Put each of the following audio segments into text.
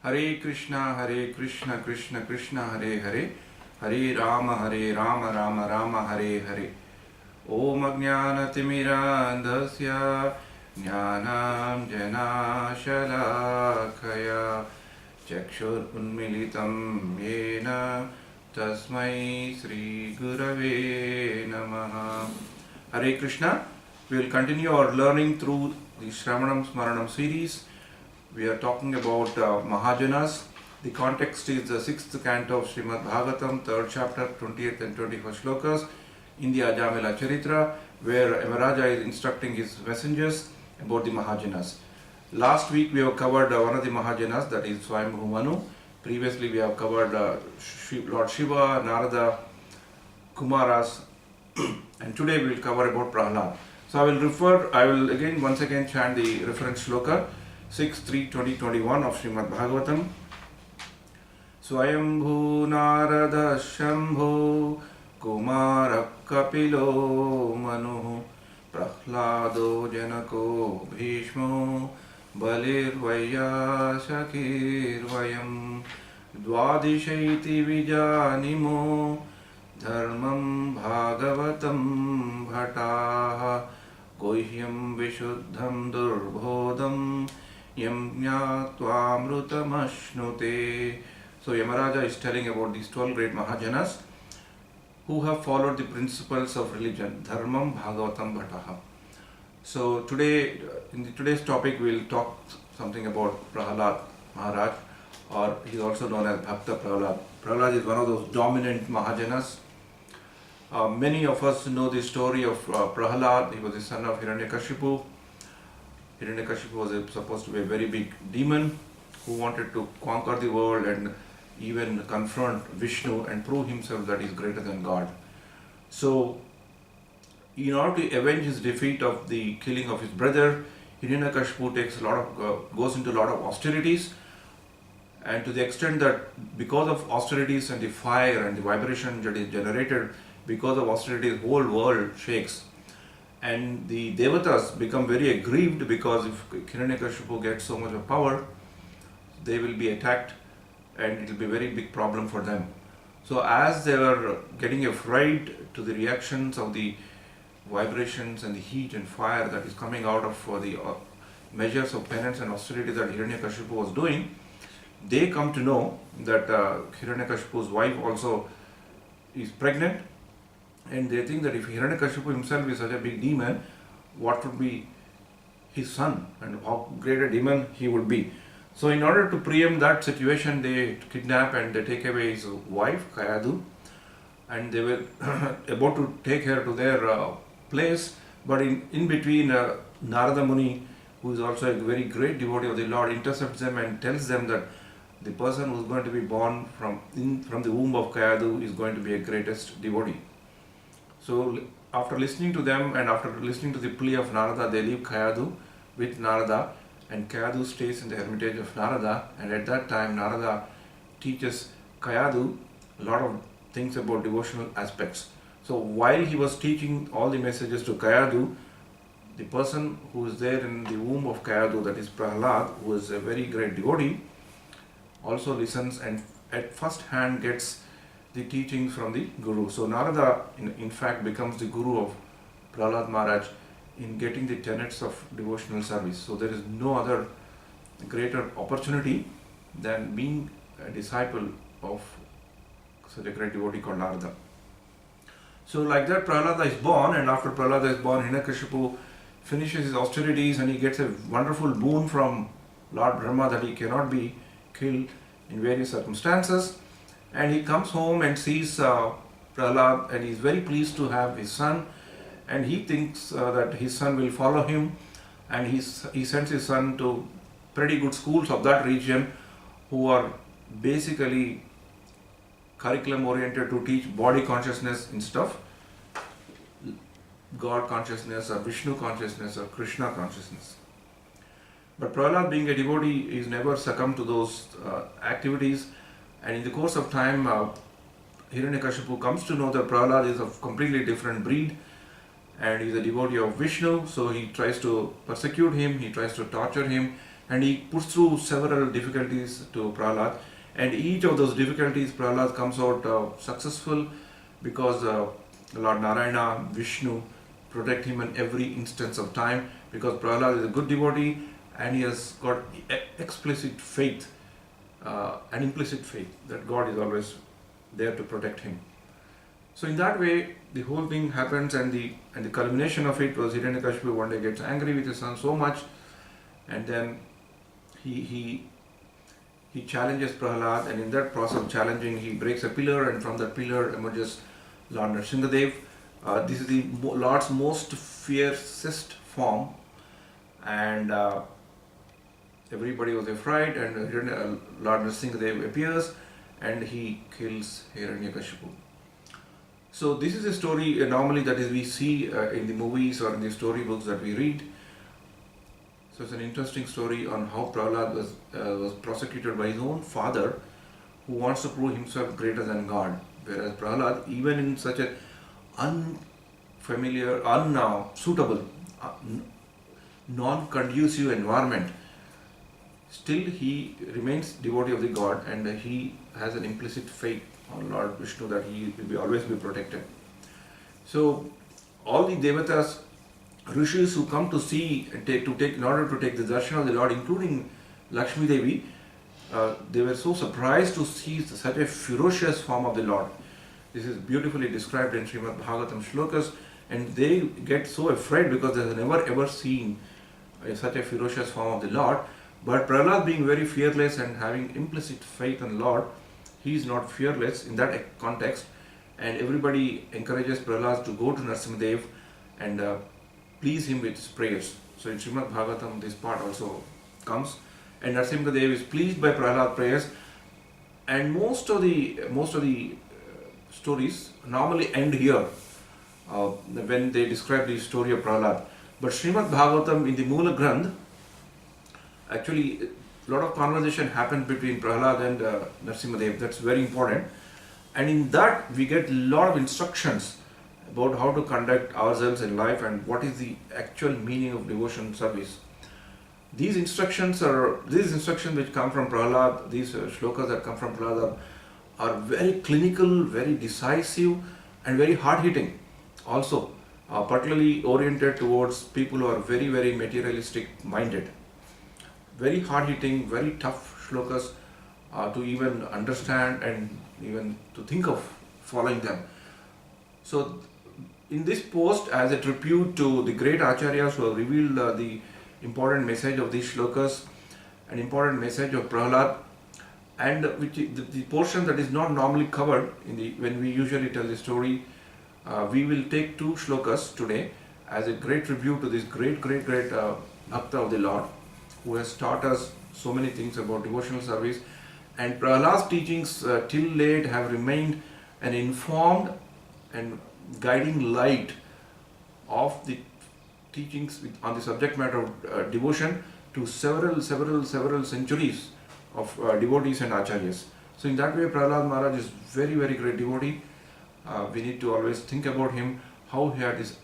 Hare Krishna Krishna Krishna Hare Hare Hare Rama Rama Hare Hare Om Ajnanatimirandhasya Jnanam Janashalakaya Chakshur Unmilitam Yena Tasmai Sri Gurave Namaha. Hare Krishna. We will continue our learning through the Shravanam Smaranam series. We are talking about Mahajanas. The context is the 6th canto of Srimad Bhagavatam, 3rd chapter, 20th and 21st shlokas in the Ajamila Charitra, where Yamaraja is instructing his messengers about the Mahajanas. Last week we have covered one of the Mahajanas, that is Swayambhu Manu. Previously we have covered Lord Shiva, Narada, Kumaras, and today we will cover about Prahlad. So I will once again chant the reference shloka 6.3.20.21 of Srimad Bhagavatam. Swayambhu Narada Shambhu Kumara Kapilo Manu Prahlado Janako Bhishmo Balirvaya Shakirvayam Dwadishaiti Vijanimo Dharmam Bhagavatam Bhataha Gohyam Vishuddham Durbhodam Yam Jnatva-amrutam-ashnute. So Yamaraja is telling about these 12 great Mahajanas who have followed the principles of religion, Dharmam Bhagavatam Bhataha. So today, in today's topic, we will talk something about Prahlad Maharaj, or he is also known as Bhakta Prahlad. Prahlad is one of those dominant Mahajanas. Many of us know the story of Prahlad. He was the son of Hiranyakashipu. Hiranyakashipu was supposed to be a very big demon who wanted to conquer the world and even confront Vishnu and prove himself that he is greater than God. So, in order to avenge his defeat of the killing of his brother, Hiranyakashipu goes into a lot of austerities, and to the extent that because of austerities and the fire and the vibration that is generated because of austerities, the whole world shakes. And the Devatas become very aggrieved because if Hiranyakashipu gets so much of power, they will be attacked and it will be a very big problem for them. So as they were getting afraid to the reactions of the vibrations and the heat and fire that is coming out of the measures of penance and austerity that Hiranyakashipu was doing, they come to know that Hiranyakashipu's wife also is pregnant, and they think that if Hiranyakashipu himself is such a big demon, what would be his son and how great a demon he would be. So in order to preempt that situation, they kidnap and they take away his wife, Kayadu, and they were about to take her to their place, but in between Narada Muni, who is also a very great devotee of the Lord, intercepts them and tells them that the person who is going to be born from the womb of Kayadu is going to be a greatest devotee. So after listening to them and after listening to the plea of Narada, they leave Kayadu with Narada, and Kayadu stays in the hermitage of Narada, and at that time Narada teaches Kayadu a lot of things about devotional aspects. So while he was teaching all the messages to Kayadu, the person who is there in the womb of Kayadu, that is Prahlad, who is a very great devotee, also listens and at first hand gets the teachings from the Guru. So Narada in fact becomes the Guru of Prahlad Maharaj in getting the tenets of devotional service. So there is no other greater opportunity than being a disciple of such a great devotee called Narada. So like that Prahlada is born, and after Prahlada is born, Hiranyakashipu finishes his austerities and he gets a wonderful boon from Lord Brahma that he cannot be killed in various circumstances. And he comes home and sees Prahlad, and he is very pleased to have his son, and he thinks that his son will follow him, and he sends his son to pretty good schools of that region who are basically curriculum oriented to teach body consciousness instead of God consciousness or Vishnu consciousness or Krishna consciousness. But Prahlad, being a devotee, is never succumbed to those activities, and in the course of time Hiranyakashipu comes to know that Prahlad is of completely different breed and he is a devotee of Vishnu, so he tries to persecute him, he tries to torture him, and he puts through several difficulties to Prahlad, and each of those difficulties Prahlad comes out successful, because Lord Narayana, Vishnu protect him in every instance of time, because Prahlad is a good devotee and he has got explicit faith and implicit faith that God is always there to protect him. So in that way, the whole thing happens, and the culmination of it was Hiranyakashipu one day gets angry with his son so much, and then he challenges Prahlad, and in that process of challenging, he breaks a pillar, and from that pillar emerges Lord Nrsimhadev. This is the Lord's most fiercest form, and everybody was afraid, and Lord Nrsimhadev appears and he kills Hiranyakashipu. So this is a story normally that is we see in the movies or in the storybooks that we read. So it's an interesting story on how Prahlad was prosecuted by his own father, who wants to prove himself greater than God. Whereas Prahlad, even in such a unfamiliar, unsuitable, non-conducive environment, still he remains devotee of the God, and he has an implicit faith on Lord Vishnu that he will always be protected. So all the devatas, rishis who come to see and in order to take the darshan of the Lord, including Lakshmi Devi, they were so surprised to see such a ferocious form of the Lord. This is beautifully described in Srimad Bhagavatam shlokas, and they get so afraid because they have never ever seen such a ferocious form of the Lord. But Prahlad, being very fearless and having implicit faith in Lord, he is not fearless in that context, and everybody encourages Prahlad to go to Nrsimhadev and please him with his prayers. So in Srimad Bhagavatam this part also comes, and Nrsimhadev is pleased by Prahlad's prayers, and most of the stories normally end here when they describe the story of Prahlad. But Srimad Bhagavatam in the Moola Granth, actually a lot of conversation happened between Prahlad and Nrsimhadev. That's very important, and in that we get a lot of instructions about how to conduct ourselves in life and what is the actual meaning of devotion service. These instructions which come from Prahlad, these shlokas that come from Prahlad are very clinical, very decisive, and very hard-hitting. Also, particularly oriented towards people who are very, very materialistic minded. Very hard-hitting, very tough shlokas to even understand and even to think of following them. So in this post, as a tribute to the great acharyas who have revealed the important message of these shlokas, an important message of Prahlad, and which the portion that is not normally covered when we usually tell the story, we will take two shlokas today as a great tribute to this great bhakta of the Lord, who has taught us so many things about devotional service. And Prahlad's teachings till late have remained an informed and guiding light of the teachings on the subject matter of devotion to several centuries of devotees and acharyas. So in that way, Prahlad Maharaj is very, very great devotee. We need to always think about him, how he had his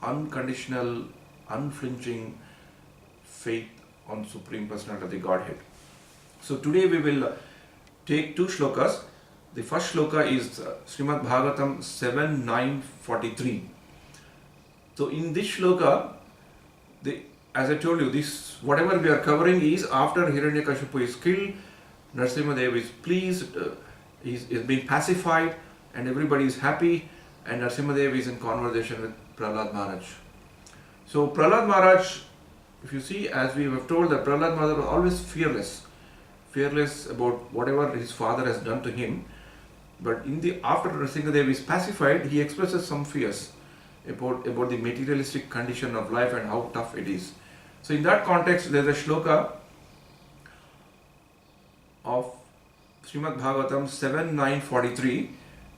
unconditional, unflinching faith on Supreme Personality of the Godhead. So today we will take two shlokas. The first shloka is Srimad Bhagavatam 7.9.43. So in this shloka, as I told you, this whatever we are covering is after Hiranyakashipu is killed, Nrsimhadev is pleased, is being pacified, and everybody is happy, and Nrsimhadev is in conversation with Prahlad Maharaj. So Prahlad Maharaj, if you see, as we have told, that Prahlad Maharaj was always fearless about whatever his father has done to him. But after Nrsimhadev is pacified, he expresses some fears about the materialistic condition of life and how tough it is. So in that context, there is a shloka of Srimad Bhagavatam 7.9.43,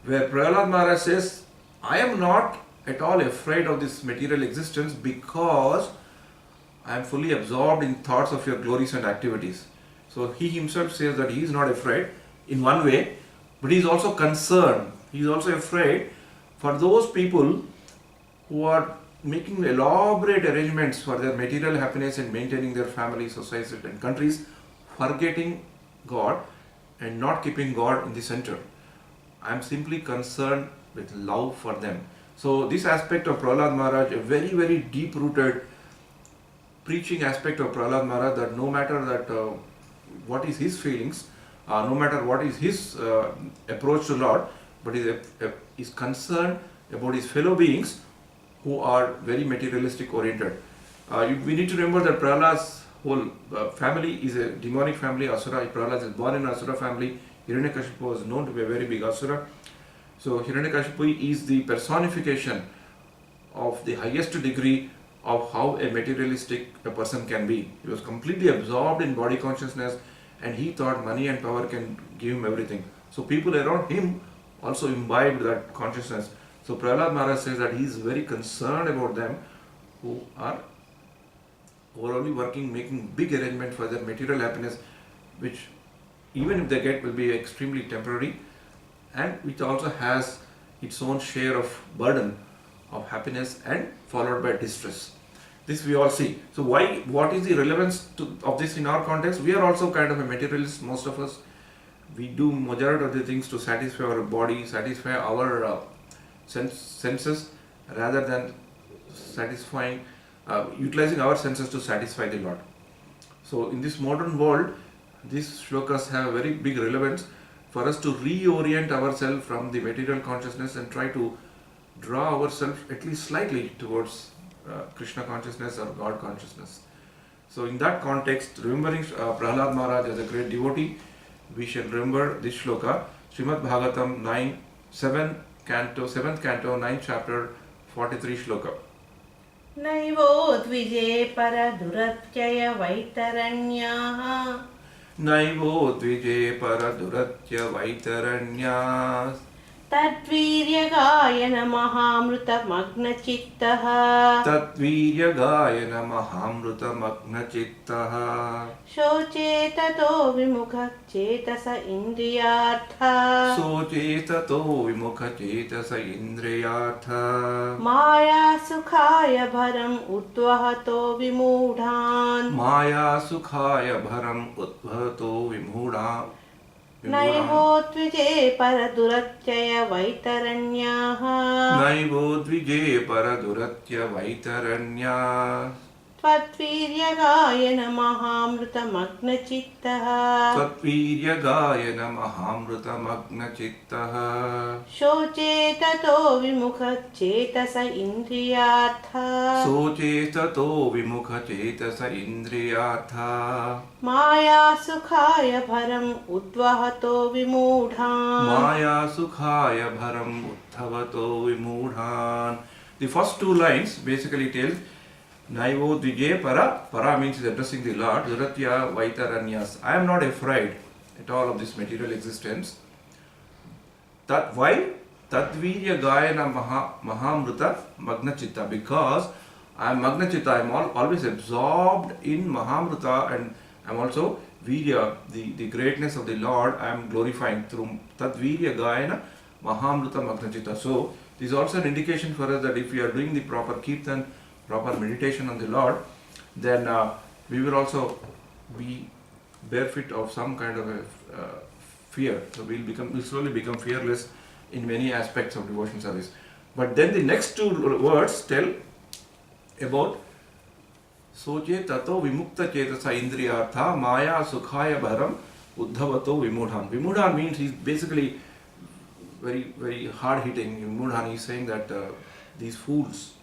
where Prahlad Maharaj says, I am not at all afraid of this material existence because I am fully absorbed in thoughts of your glories and activities. So he himself says that he is not afraid in one way, but he is also concerned. He is also afraid for those people who are making elaborate arrangements for their material happiness and maintaining their families, societies and countries, forgetting God and not keeping God in the center. I am simply concerned with love for them. So this aspect of Prahlad Maharaj, a very, very deep-rooted preaching aspect of Prahlad Maharaj, that no matter that what is his feelings, no matter what is his approach to Lord, but is concerned about his fellow beings who are very materialistic oriented. We need to remember that Prahlad's whole family is a demonic family, Asura. Prahlad is born in Asura family. Hiranyakashipu was known to be a very big Asura. So Hiranyakashipu is the personification of the highest degree of how a materialistic a person can be. He was completely absorbed in body consciousness and he thought money and power can give him everything. So people around him also imbibed that consciousness. So Prahlad Maharaj says that he is very concerned about them who are only working, making big arrangement for their material happiness, which even if they get will be extremely temporary, and which also has its own share of burden of happiness and followed by distress. This we all see. So what is the relevance of this in our context? We are also kind of a materialist, most of us. We do majority of the things to satisfy our body, satisfy our senses, rather than satisfying, utilizing our senses to satisfy the Lord. So in this modern world, these shlokas have a very big relevance for us to reorient ourselves from the material consciousness and try to draw ourselves at least slightly towards Krishna consciousness or God consciousness. So in that context, remembering Prahlad Maharaj as a great devotee, we shall remember this shloka, Srimad Bhagavatam 7th canto, 9th chapter, 43 shloka. Naivo dvije paraduratya vaitaranyah. Naivo dvije paraduratya vaitaranyah. Tadviryagayana mahamruta magna chittaha. Tadviryagayana mahamruta magna chittaha. Shochetato vimukha chetasa indriyartha. Sochetato vimukha chetasa indriyartha. Maya sukhaya bharam udvahato vimudhan. Maya sukhaya bharam udvahato vimudhan. Naivo dvije paraduratya vaitaranyah. Naivo dvije paraduratya vaitaranyah. Tvatviryagayana mahamruta magna chittaha. Tvatviryagayana mahamruta magna chittaha. Shochetato vimukha chetasa indriyartha. Sochetato vimukha chetasa indriyartha. Maya sukhaya bharam udvahato vimudhan. Maya sukhaya bharam uddhavato vimudhan. The first two lines basically tell Naivo dvije para means is addressing the Lord, Duratya Vaitaranyas. I am not afraid at all of this material existence. Why? Tadvirya Gayana Mahamruta Magna Chitta. Because I am Magna Chitta, I am always absorbed in Mahamruta, and I am also Virya, the greatness of the Lord, I am glorifying through Tadvirya Gayana Mahamruta Magna Chitta. So, this is also an indication for us that if we are doing the proper Kirtan, proper meditation on the Lord, then we will also be bereft of some kind of a fear. So we'll slowly become fearless in many aspects of devotion service. But then the next two words tell about Soche tato vimukta chetasa indriyartha maya sukhaya bharam uddhavato vimudhan. Vimudhan means he's basically very, very hard hitting. Vimudhan is saying that these fools,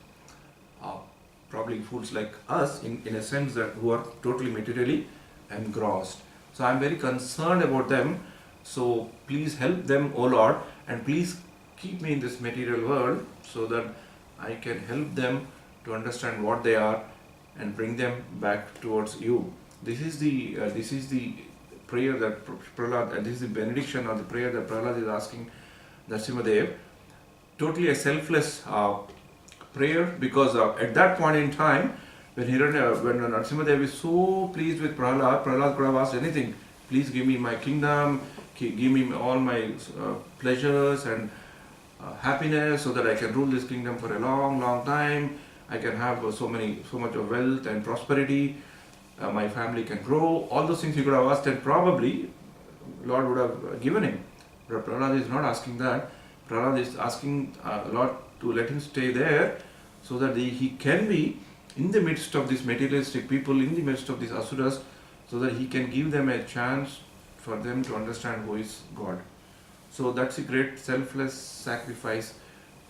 probably fools like us in a sense, that who are totally materially engrossed. So I am very concerned about them. So please help them, O Lord, and please keep me in this material world so that I can help them to understand what they are and bring them back towards you. This is the prayer that Prahlad, and this is the benediction or the prayer that Prahlad is asking Narasimhadev. Totally a selfless prayer, because at that point in time, when Narasimhadev is so pleased with Prahlad could have asked anything. Please give me my kingdom, give me all my pleasures and happiness so that I can rule this kingdom for a long, long time. I can have so much of wealth and prosperity, my family can grow, all those things he could have asked, and probably Lord would have given him. But Prahlad is not asking that. Prahlad is asking Lord to let him stay there so that he can be in the midst of these materialistic people, in the midst of these asuras, so that he can give them a chance for them to understand who is God. So that's a great selfless sacrifice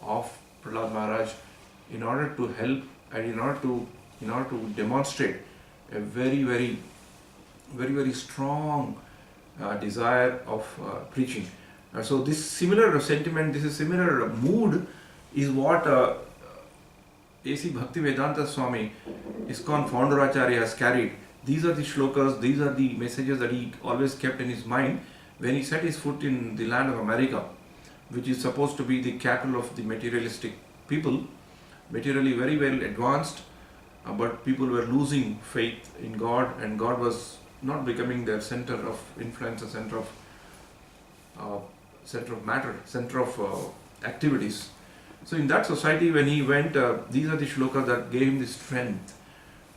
of Prahlad Maharaj in order to help and in order to demonstrate a very strong desire of preaching. So this similar sentiment, this is similar mood is what A.C. Bhaktivedanta Swami, ISKCON founder Acharya, has carried. These are the shlokas, these are the messages that he always kept in his mind when he set his foot in the land of America, which is supposed to be the capital of the materialistic people, materially very well advanced, but people were losing faith in God, and God was not becoming their center of influence, a center of matter, center of activities. So in that society, when he went, these are the shlokas that gave him the strength,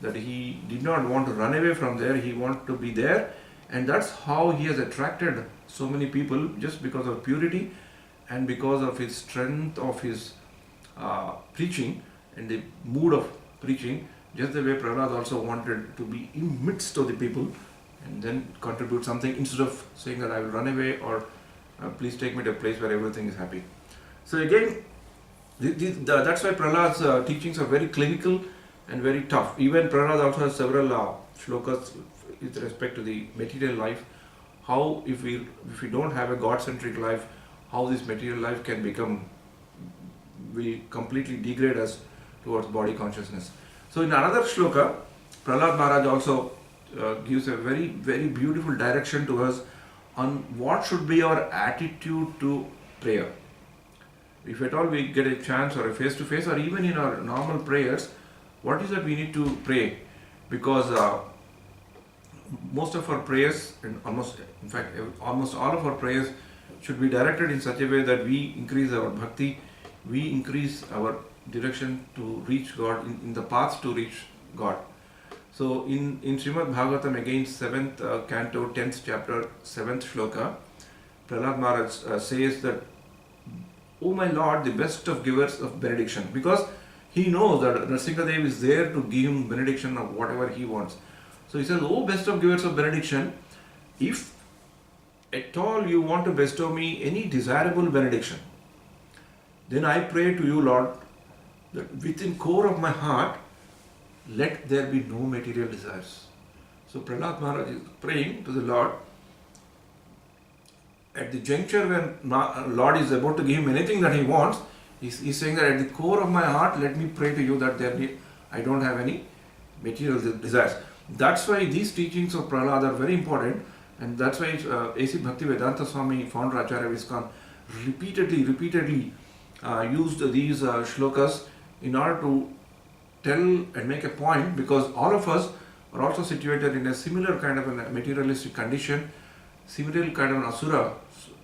that he did not want to run away from there, he wanted to be there, and that's how he has attracted so many people, just because of purity and because of his strength of his preaching and the mood of preaching, just the way Prahlad also wanted to be in midst of the people and then contribute something instead of saying that I will run away or please take me to a place where everything is happy. So again, that's why Prahlad's teachings are very clinical and very tough. Even Prahlad also has several shlokas with respect to the material life. How if we don't have a God-centric life, how this material life can will completely degrade us towards body consciousness. So in another shloka, Prahlad Maharaj also gives a very beautiful direction to us on what should be our attitude to prayer. If at all we get a chance or a face-to-face or even in our normal prayers, what is that we need to pray? Because most of our prayers, and almost all of our prayers should be directed in such a way that we increase our bhakti, we increase our direction to reach God, in the path to reach God. So in Srimad Bhagavatam, again 7th canto, 10th chapter, 7th shloka, Prahlad Maharaj says that, "O my Lord, the best of givers of benediction," because he knows that Nrsimhadev is there to give him benediction of whatever he wants. So he says, "O best of givers of benediction, if at all you want to bestow me any desirable benediction, then I pray to you, Lord, that within core of my heart, let there be no material desires." So Prahlad Maharaj is praying to the Lord at the juncture when Lord is about to give him anything that he wants. He's saying that at the core of my heart, let me pray to you that I don't have any material desires. That's why these teachings of Prahlad are very important, and that's why A.C. Bhaktivedanta Swami, founder Acharya ISKCON, repeatedly used these shlokas in order to tell and make a point, because all of us are also situated in a similar kind of a materialistic condition, similar kind of an asura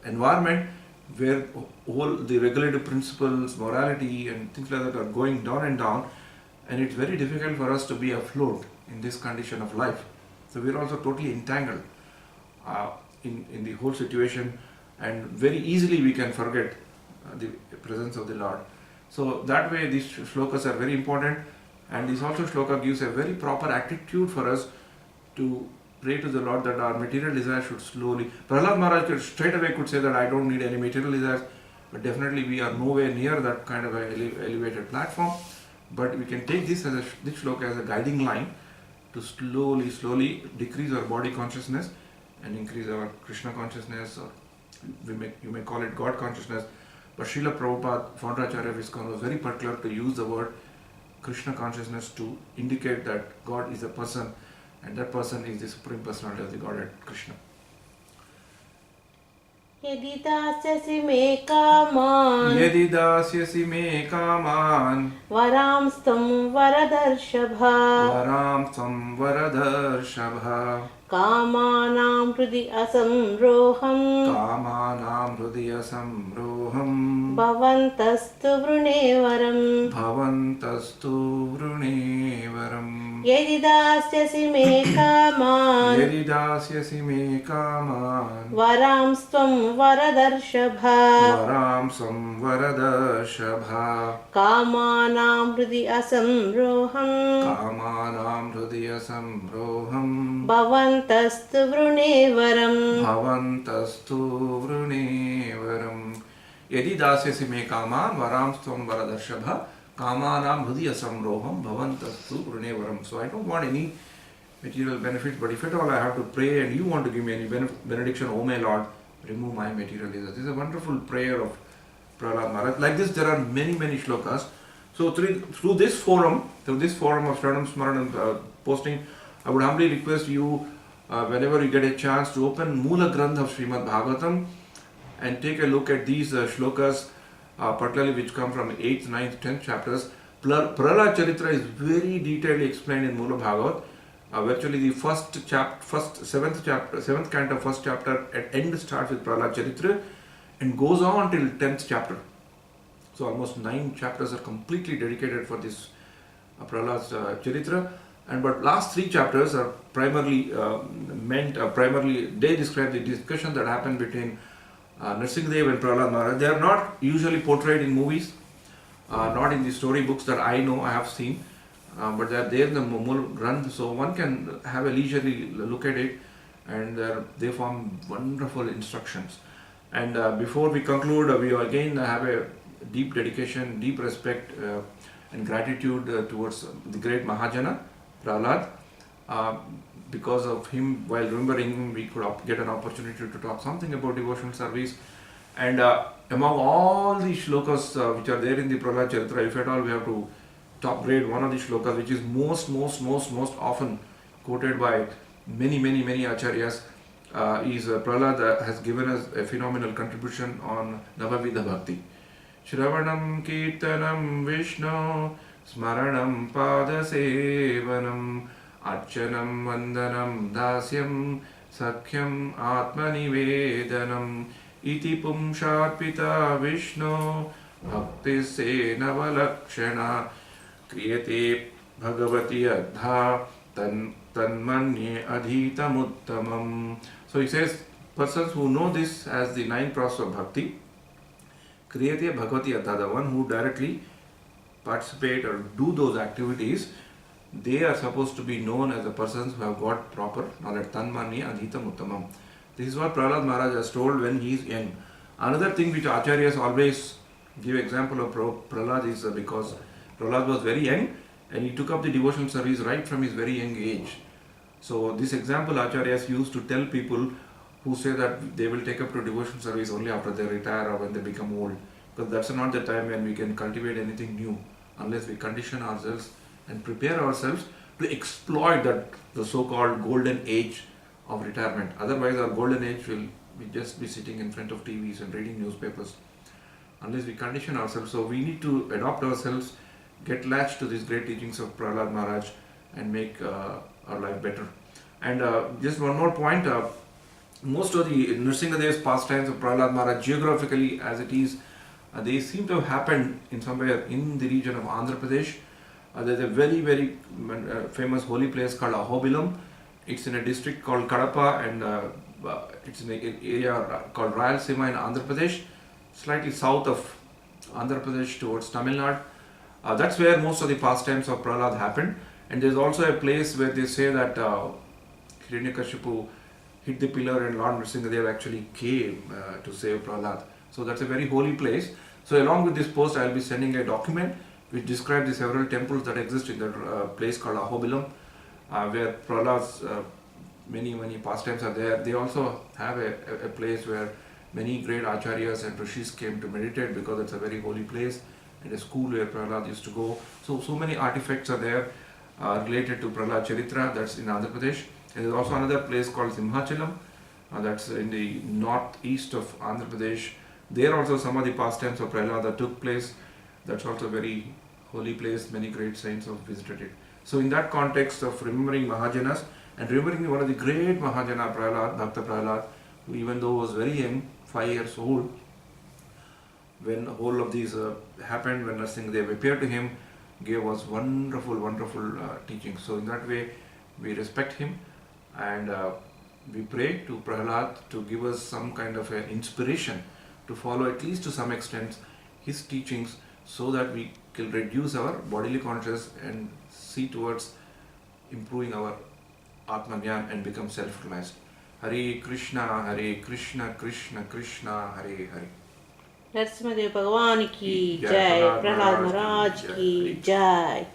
environment where all the regulative principles, morality and things like that are going down and down, and it's very difficult for us to be afloat in this condition of life. So we're also totally entangled in the whole situation, and very easily we can forget the presence of the Lord. So that way these shlokas are very important, and this also shloka gives a very proper attitude for us to pray to the Lord that our material desires should slowly. Prahlad Maharaj straight away could say that I don't need any material desires, but definitely we are nowhere near that kind of an elevated platform. But we can take this shloka as a guiding line to slowly decrease our body consciousness and increase our Krishna consciousness, or you may call it God consciousness. But Srila Prabhupada, founder Acharya of ISKCON, was very particular to use the word Krishna consciousness to indicate that God is a person, and that person is the Supreme Personality of the Godhead, Krishna. यदि दास्यसि मे कामान् यदि दास्यसि मे कामान् वरांस्त्वं वरदर्शभ वरां संवरदर्शभ कामानां हृदि असंरोहम् कामानां हृदय संरोहम् भवन्तस्तु वृणे वरम् भवन्तस्तु वृणेवरम् यदि दास्यसि मे कामान् यदि दास्यसि मे कामान् वरांस्त्वं वरदर्शभ वरां संवरदर्शभ कामानां हृदि असंरोहम् कामानां हृदय संरोहम् भवन्तस्तु वृणे वरम् भवन्तस्तु वृणेवरम् यदि दास्यसि मे कामान् वरांस्त्वं वरदर्शभ कामानां हृदय संरोहम् भवन्तस्तु वृणेवरम्. So I don't want any material benefits, but if at all I have to pray and you want to give me any benediction, oh my Lord, remove my materialism. This is a wonderful prayer of Prahlad Maharaj. Like this, there are many shlokas. So through this forum of Shravanam Smaranam posting, I would humbly request you, whenever you get a chance, to open Moola Granth of Srimad Bhagavatam and take a look at these shlokas, particularly which come from 8th, 9th, 10th chapters. Prahlad Charitra is very detailedly explained in Moola Bhagavat. Virtually the seventh canto, first chapter at end starts with Prahlad Charitra and goes on till 10th chapter. So almost 9 chapters are completely dedicated for this Prahlad's Charitra. But last 3 chapters are primarily they describe the discussion that happened between Nrsimhadev and Prahlad Maharaj. They are not usually portrayed in movies, not in the storybooks that I know, I have seen, but they are there in the Moola Granth, so one can have a leisurely look at it, and they form wonderful instructions. And before we conclude, we again have a deep dedication, deep respect and gratitude towards the great Mahajana, Prahlad. Because of him, while remembering him, we could get an opportunity to talk something about devotional service. And among all the shlokas which are there in the Prahlad Charitra, if at all we have to top grade one of the shlokas which is most often quoted by many acharyas, is Prahlad has given us a phenomenal contribution on Navavidha Bhakti. Shravanam Kirtanam Vishnu Smaranam Padasevanam Archanam Vandanam Dasyam Sakhyam Atmanivedanam Iti Pumsharpita Vishnu Bhakti Navalakshana Kriyate Bhagavati Adha Tanmanye Adhitamuttamam. So he says, persons who know this as the 9 process of bhakti, Kriyate Bhagavati Adha, the one who directly participate or do those activities, they are supposed to be known as the persons who have got proper knowledge. Tanmanye Adhitam Uttamam. This is what Prahlad Maharaj has told when he is young. Another thing which acharyas always give example of Prahlad is because Prahlad was very young and he took up the devotional service right from his very young age. So this example acharyas used to tell people who say that they will take up to devotional service only after they retire or when they become old. Because that's not the time when we can cultivate anything new unless we condition ourselves and prepare ourselves to exploit the so-called golden age of retirement. Otherwise our golden age will just be sitting in front of TVs and reading newspapers unless we condition ourselves. So we need to adopt ourselves, get latched to these great teachings of Prahlad Maharaj and make our life better. And just one more point, most of the Nrsimhadev's pastimes of Prahlad Maharaj, geographically as it is, they seem to have happened in somewhere in the region of Andhra Pradesh. There's a very famous holy place called Ahobilam. It's in a district called Kadapa, and it's in an area called Rayalaseema in Andhra Pradesh, slightly south of Andhra Pradesh towards Tamil Nadu. That's where most of the pastimes of Prahlad happened. And there's also a place where they say that Hiranyakashipu hit the pillar and Lord Nrsimhadev actually came to save Prahlad. So that's a very holy place. So along with this post, I'll be sending a document which describes the several temples that exist in that place called Ahobilam, where Prahlad's many pastimes are there. They also have a place where many great acharyas and rishis came to meditate because it's a very holy place, and a school where Prahlad used to go. So many artifacts are there related to Prahlad Charitra, that's in Andhra Pradesh. And there's also another place called Simhachalam, That's in the northeast of Andhra Pradesh. There also some of the pastimes of Prahlada took place. That's also a very holy place. Many great saints have visited it. So in that context of remembering Mahajanas and remembering one of the great Mahajana, Prahlad, Bhakta Prahlad, who even though was very young, 5 years old, when whole of these happened, when Nrsimhadev appeared to him, gave us wonderful teaching. So in that way, we respect him and we pray to Prahlad to give us some kind of an inspiration to follow at least to some extent his teachings, so that we can reduce our bodily consciousness and see towards improving our Atmajnan and become self-realized. Hare Krishna, Krishna Krishna, Hare Hare. Narasimhadeva भगवान की जय, प्रहलाद महाराज की जय।